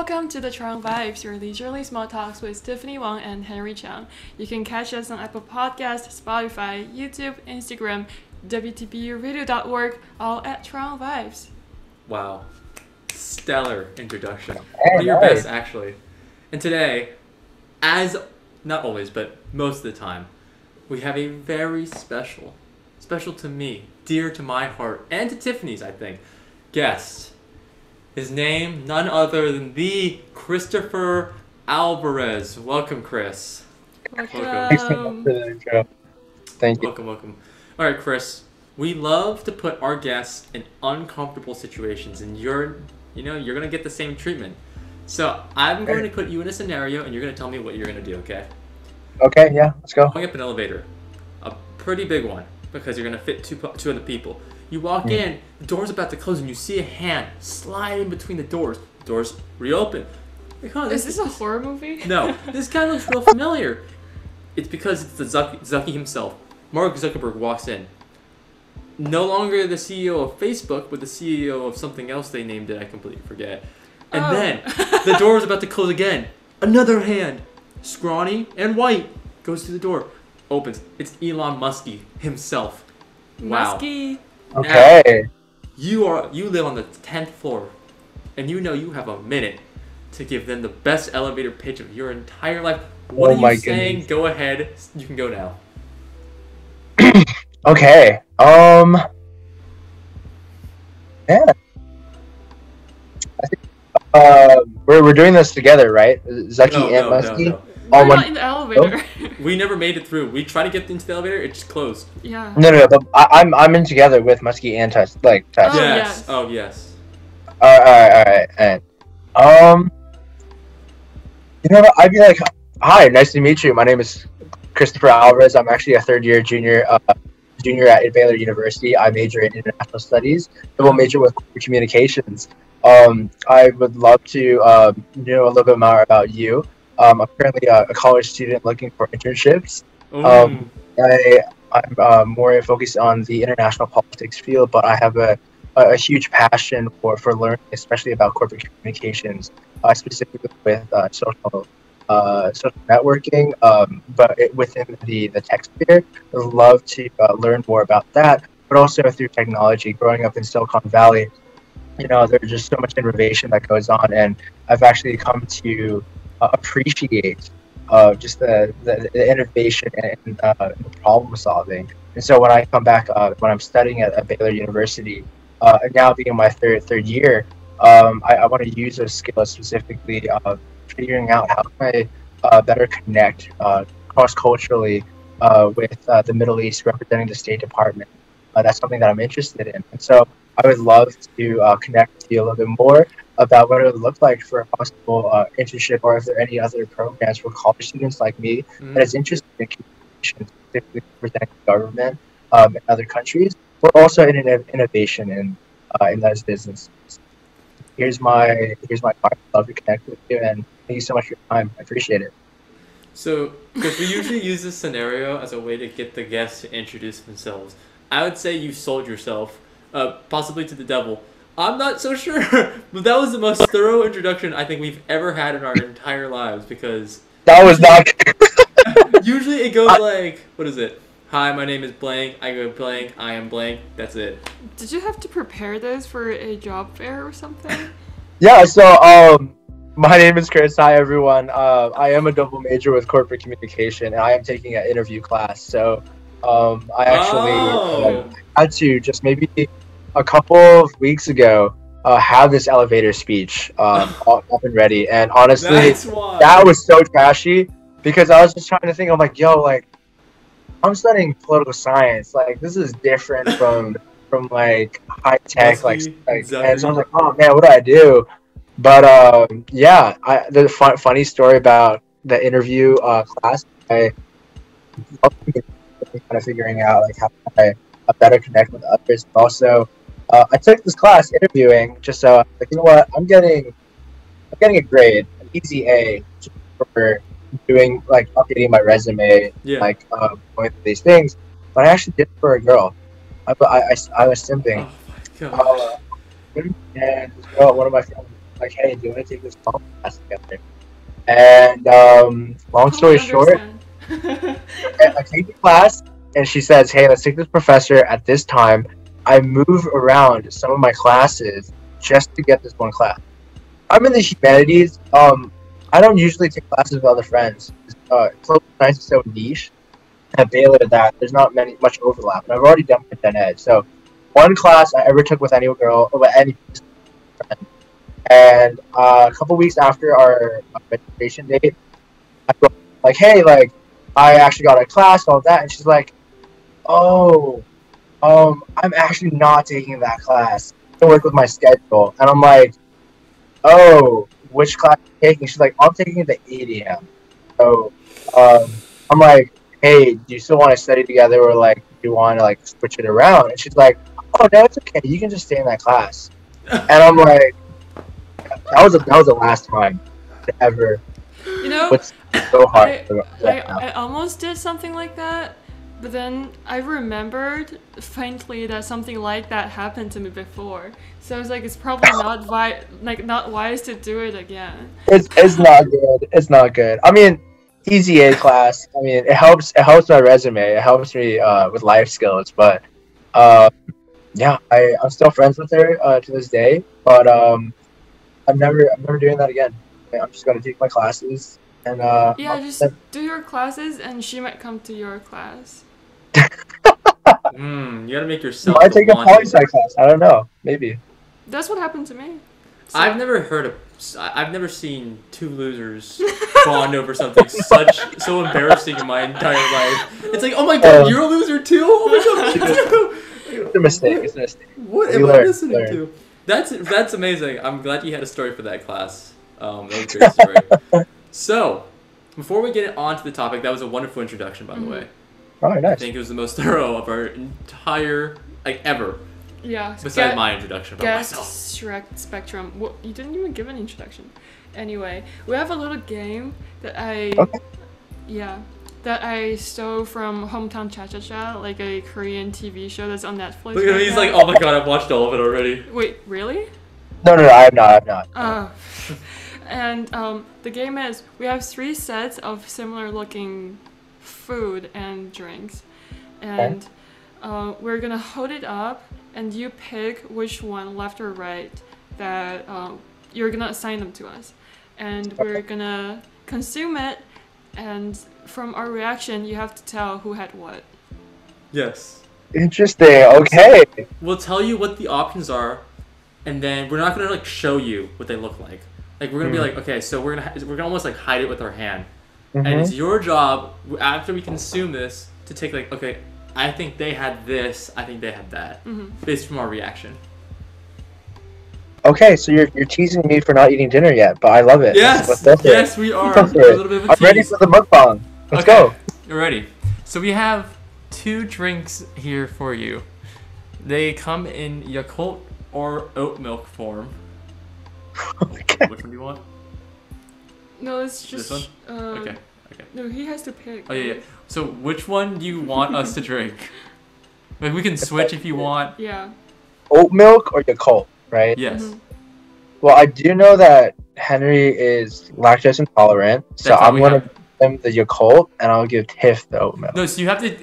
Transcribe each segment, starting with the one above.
Welcome to the Chwang Vibes, your leisurely small talks with Tiffany Wang and Henry Chang. You can catch us on Apple Podcasts, Spotify, YouTube, Instagram, WTBUradio.org, all at Chwang Vibes. Wow. Stellar introduction. One of your best, actually. And today, as not always, but most of the time, we have a very special to me, dear to my heart, and to Tiffany's, I think, guest. His name, none other than the Christopher Alvarez. Welcome, Chris. Welcome. Thank you. Welcome. All right, Chris. We love to put our guests in uncomfortable situations, and you're gonna get the same treatment. So I'm going to put you in a scenario, and you're gonna tell me what you're gonna do. Okay? Okay. Yeah. Let's go. Going up an elevator, a pretty big one, because you're gonna fit two other people. You walk in, the door's about to close, and you see a hand slide in between the doors. The doors reopen. Like, oh, Is this a horror movie? No, this guy looks real familiar. It's because it's the Zucky himself. Mark Zuckerberg walks in. No longer the CEO of Facebook, but the CEO of something else they named it. I completely forget. And then the door is about to close again. Another hand, scrawny and white, goes through the door, opens. It's Elon Musk himself. Wow. Musky. Okay. Now, you live on the 10th floor, and you know you have a minute to give them the best elevator pitch of your entire life. What are you saying? Goodness. Go ahead. You can go now. Okay. Yeah. I think we're doing this together, right? Zucky and Musky. No. We're not in the elevator. We never made it through. We tried to get into the elevator. It just closed. Yeah. No. But I'm in together with Musky and Tess. Tess. Oh, Yes. yes. Oh, yes. All right. You know what? I'd be like, hi, nice to meet you. My name is Christopher Alvarez. I'm actually a third-year junior at Baylor University. I major in international studies. Double major with corporate communications. I would love to know a little bit more about you. I'm currently a college student looking for internships. I'm more focused on the international politics field, but I have a huge passion for learning, especially about corporate communications, specifically with social networking, but within the tech sphere. I'd love to learn more about that, but also through technology. Growing up in Silicon Valley, there's just so much innovation that goes on, and I've actually come to appreciate just the innovation and the problem solving. And so when I come back, when I'm studying at Baylor University, and now being my third year, I want to use those skills specifically figuring out how can I better connect cross-culturally with the Middle East, representing the State Department. That's something that I'm interested in. And so I would love to connect with you a little bit more about what it would look like for a possible internship, or if there are any other programs for college students like me that is interested in communication, specifically representing the government in other countries, or also in innovation in those businesses. Here's my card. I'd love to connect with you, and thank you so much for your time. I appreciate it. So, because we usually use this scenario as a way to get the guests to introduce themselves, I would say you sold yourself, possibly to the devil. I'm not so sure, but that was the most thorough introduction I think we've ever had in our entire lives, because That was not. usually it goes like, what is it? Hi, my name is blank, I go blank, I am blank, that's it. Did you have to prepare this for a job fair or something? Yeah. So my name is Chris. Hi, everyone. I am a double major with corporate communication, and I am taking an interview class. So I actually had to just maybe a couple of weeks ago have this elevator speech up and ready. And honestly, that was so trashy, because I was just trying to think, I'm like, I'm studying political science. Like, this is different from like high tech, Exactly. And so I was like, oh man, what do I do? But the funny story about the interview class, I love kind of figuring out like how can I better connect with others. But also, I took this class interviewing just so like, you know what, I'm getting a grade, an easy A for doing like updating my resume, like going through these things. But I actually did it for a girl. I was simping. Oh my gosh. And this girl, one of my friends like, hey, do you want to take this phone class together? And long story Totally short, understand. I take the class, and she says, "Hey, let's take this professor at this time." I move around some of my classes just to get this one class. I'm in the humanities. I don't usually take classes with other friends. Close science is so niche. At Baylor, that there's not much overlap, and I've already done my gen ed. So, one class I ever took with any girl, with any friend, and a couple weeks after our registration date, I go like, "Hey, like, I actually got a class, all that," and she's like, "Oh, I'm actually not taking that class to work with my schedule," and I'm like, "Oh, which class are you taking?" She's like, "I'm taking the 8 a.m." So, I'm like, "Hey, do you still want to study together, or like, do you want to like switch it around?" And she's like, "Oh no, it's okay. You can just stay in that class." And I'm like, that was the last time I ever You know, put so hard. I almost did something like that, but then I remembered faintly that something like that happened to me before. So I was like, it's probably not wise to do it again. It's not good. It's not good. I mean, easy A class. I mean, it helps my resume. It helps me with life skills. But uh, yeah, I'm still friends with her to this day. But I'm never doing that again. I'm just gonna take my classes and Yeah, just do your classes, and she might come to your class. You gotta make yourself I the take a poli wanted. sci class. I don't know. Maybe. That's what happened to me. So, I've never seen two losers bond over something so embarrassing in my entire life. It's like, oh my god, you're a loser too. Oh my god, me too. It's a mistake. It's a mistake. What We am I learn, listening learn. to? That's amazing. I'm glad you had a story for that class. That was a great story. So, before we get on to the topic, that was a wonderful introduction, by the way. Oh, I nice. think it was the most thorough of our entire, ever. yeah. Besides my introduction about Guest myself. spectrum. Well, you didn't even give an introduction. Anyway, we have a little game that I stole from Hometown Cha Cha Cha, like a Korean TV show that's on Netflix. Look at him, he's like, oh my god, I've watched all of it already. Wait, really? No, I have not. I have not. Oh. And the game is we have 3 sets of similar looking food and drinks, and we're gonna hold it up, and you pick which one, left or right, that you're gonna assign them to us, and we're gonna consume it, and from our reaction, you have to tell who had what. Yes. Interesting. Okay. We'll tell you what the options are, and then we're not gonna show you what they look like. Like we're gonna be like, okay, so we're gonna almost hide it with our hand, and it's your job after we consume this to take okay, I think they had this, I think they had that, based from our reaction. Okay, so you're teasing me for not eating dinner yet, but I love it. Yes, yes, we are. Let's go for A it. little bit of a I'm ready tease. for the mukbang. Let's go. You're ready. So we have 2 drinks here for you. They come in Yakult or oat milk form. Okay. Which one do you want? No, it's just. This one? Okay. No, he has to pick. Oh yeah. So which one do you want us to drink? Like we can switch if you want. Yeah. Oat milk or Yakult, right? Yes. Well, I do know that Henry is lactose intolerant, so That's why I'm we gonna have- give him the Yakult, and I'll give Tiff the oat milk. No, so you have to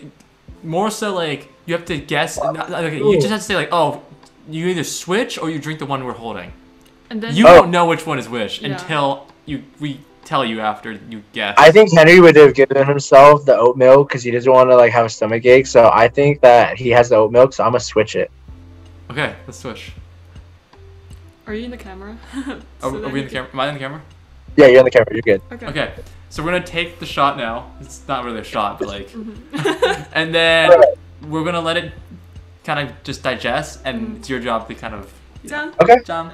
more so you have to guess. Okay, you just have to say oh, you either switch or you drink the one we're holding. And then You won't know which one is which Yeah. until we tell you after you guess. I think Henry would have given himself the oat milk because he doesn't want to have a stomach ache. So I think that he has the oat milk, so I'm gonna switch it. Okay, let's switch. Are you in the camera? Are we in the camera? Am I in the camera? Yeah, you're on the camera. You're good. Okay. Okay, so we're gonna take the shot now. It's not really a shot, but and then we're gonna let it kind of just digest, and it's your job to kind of. Done. Okay. John.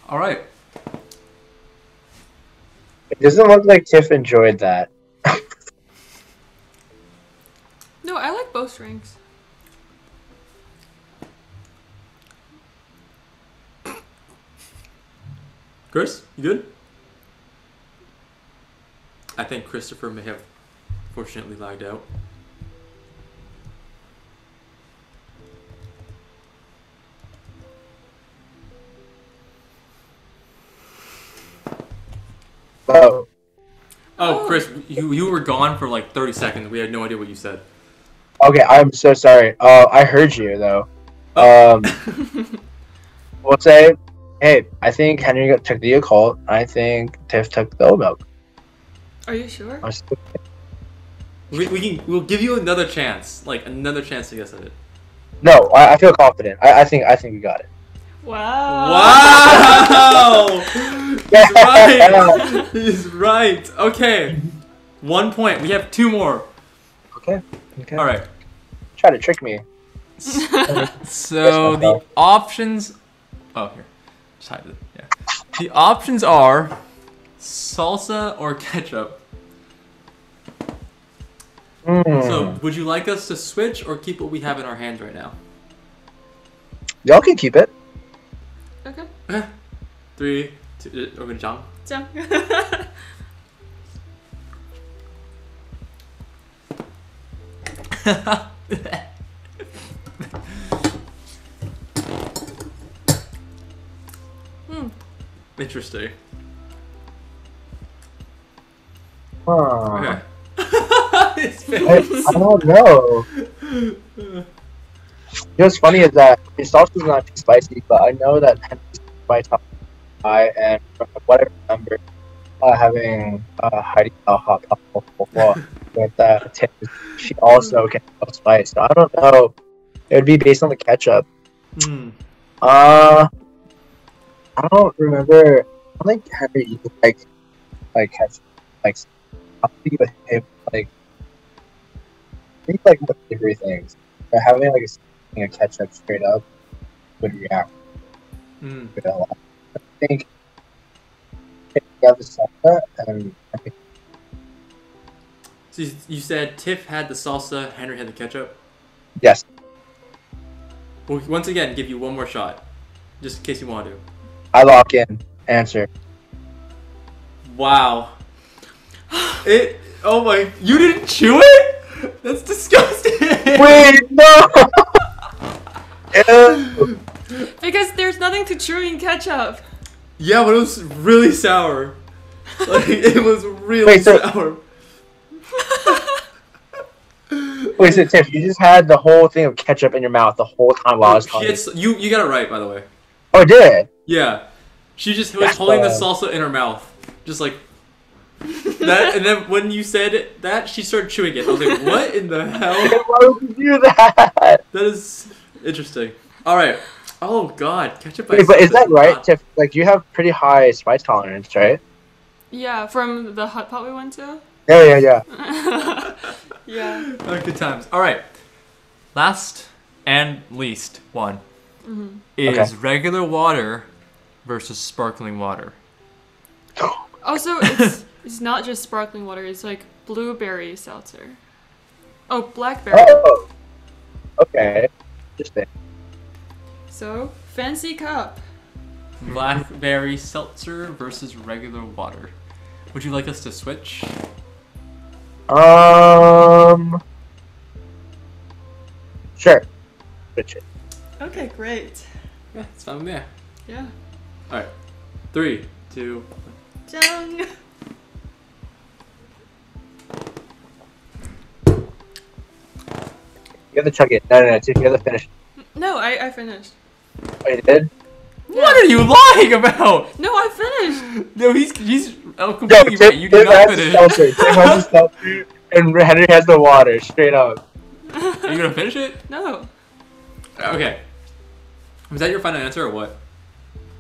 All right. It doesn't look like Tiff enjoyed that. No, I like both drinks. Chris, you good? I think Christopher may have fortunately lagged out. Oh, Chris, you were gone for like 30 seconds. We had no idea what you said. Okay, I'm so sorry. I heard you though. We'll say, hey, I think Henry took the occult. I think Tiff took the oat milk. Are you sure? We'll give you another chance, like another chance to guess at it. No, I feel confident. I think we got it. Wow. Wow! He's right. He's right. Okay. 1 point. We have 2 more. Okay. All right. Try to trick me. So the options. Oh, here. Just hide it. Yeah. The options are salsa or ketchup. So, would you like us to switch or keep what we have in our hands right now? Y'all can keep it. Okay. Okay. 3, 2, 1, Zhang. Zhang. Interesting. Huh. Okay. I don't know. You know what's funny is that the sauce is not too spicy, but I know that Henry's my top high, and from what I remember, having Heidi hot with Tiff, she also can have spice. So I don't know. It would be based on the ketchup. I don't remember. I don't think Henry used like ketchup. Like I'll think with him like I think like with flavory things. But having like a ketchup straight up would react with a lot. I think if you have the salsa and I think So you said Tiff had the salsa, Henry had the ketchup? yes. We'll once again give you 1 more shot. Just in case you want to. I lock in. Answer. Wow. Oh my, you didn't chew it? That's disgusting. Wait, no! Ew. Because there's nothing to chew in ketchup. Yeah, but it was really sour. Like, it was really sour. Wait, so Tiff, you just had the whole thing of ketchup in your mouth the whole time while I was talking. You got it right, by the way. Oh, I did? Yeah. She just was holding the salsa in her mouth. Just like that, and then when you said that, she started chewing it. I was like, what in the hell? Why would you do that? That is interesting. Alright. Oh god, ketchup. Wait, but is that right, Tiff? Like, you have pretty high spice tolerance, right? Yeah, from the hot pot we went to. Yeah. Yeah. Oh, good times. Alright. Last and least one is regular water versus sparkling water. Also, it's not just sparkling water. It's like blueberry seltzer. Oh, blackberry. Oh. Okay. Interesting. So, fancy cup. Blackberry seltzer versus regular water. Would you like us to switch? Sure. Switch it. Okay, great. Yeah, it's fine with me. Yeah. Alright. 3, 2, Zhang. You have to chug it. No, Tiff, you have to finish. No, I finished. Oh, you did? What are you lying about? No, I finished. No, he's completely right. You did not finish. Tiff has the seltzer, and Henry has the water. Straight up. Are you gonna finish it? No. Okay. Was that your final answer or what?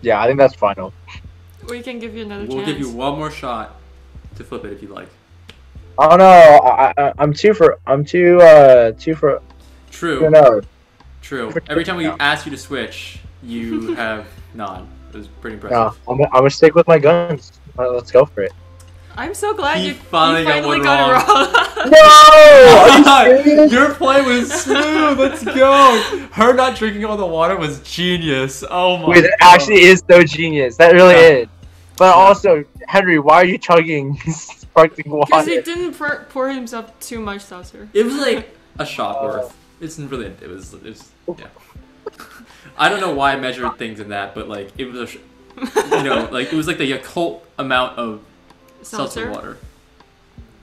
Yeah, I think that's final. We can give you another We'll chance. give you 1 more shot to flip it if you like. Oh no, I'm two for. True. No. True. Every time we ask you to switch, you have none. It was pretty No, impressive. I'm gonna stick with my guns. Let's go for it. I'm so glad He you finally got one got it wrong. No! Are you serious? Your play was smooth. Let's go. Her not drinking all the water was genius. Oh my Wait, god. it actually is so genius. That really is. But also, Henry, why are you chugging sparkling Because water? he didn't pour himself too much seltzer. It was like a shot worth. It's really. It was. Yeah. I don't know why I measured things in that, but like it was like it was like the Yakult amount of seltzer water.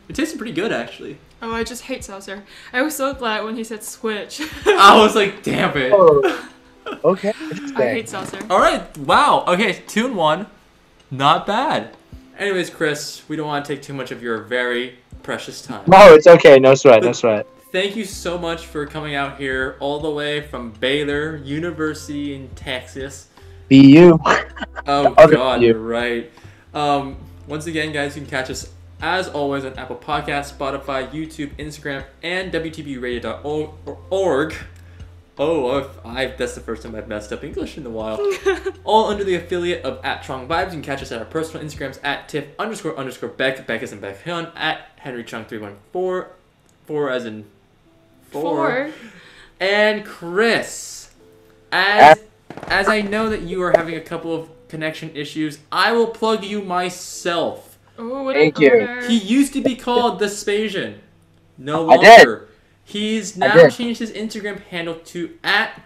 It tasted pretty good actually. Oh, I just hate seltzer. I was so glad when he said switch. I was like, damn it. Oh. Okay. I hate seltzer. All right. Wow. Okay. 2-1. Not bad. Anyways, Chris, we don't want to take too much of your very precious time. No, it's okay. No sweat. No sweat. Thank you so much for coming out here all the way from Baylor University in Texas. BU. Oh God, you're right. Once again, guys, you can catch us as always on Apple Podcasts, Spotify, YouTube, Instagram, and WTBRadio.org. That's the first time I've messed up English in a while. All under the affiliate of @Chwang Vibes. You can catch us at our personal Instagrams @Tiff__Beck, Beck as in Beck Hyun, @HenryChung314, 4 as in 4. And Chris, as I know that you are having a couple of connection issues, I will plug you myself. Oh, what Thank an you. honor. He used to be called the Spasian. No I longer. He's I now did. changed his Instagram handle to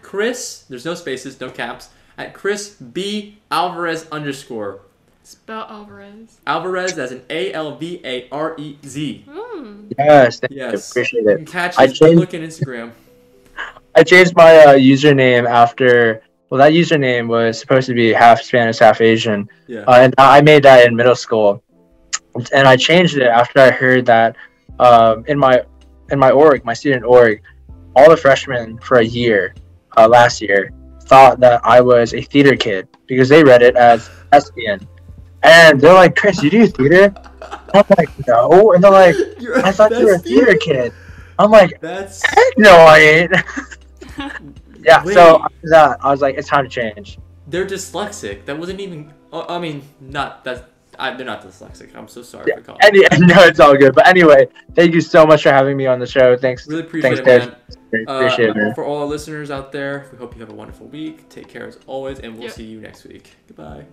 @Chris. There's no spaces, no caps. @Chris B Alvarez _. Spell Alvarez. Alvarez as in ALVAREZ. Yes. Thank you. Yes. Appreciate You it. can catch I his good changed- looking Instagram. I changed my username after. Well, that username was supposed to be half Spanish, half Asian, Yeah. and I made that in middle school, and I changed it after I heard that in my org, my student org, all the freshmen for a year last year thought that I was a theater kid because they read it as Spasian, and they're like, "Chris, you do theater?" I'm like, "No," and they're like, "I thought you were a theater kid." I'm like, That's "Heck no, I ain't." Yeah, Wait. so after that, I was like, it's time to change. they're dyslexic. That wasn't even. I mean, not that. They're not dyslexic. I'm so sorry for calling. No, it's all good. But anyway, thank you so much for having me on the show. Thanks. Really appreciate Thanks, it, guys. man. Appreciate it, man. For all our listeners out there, we hope you have a wonderful week. Take care as always, and we'll Yep. see you next week. Goodbye.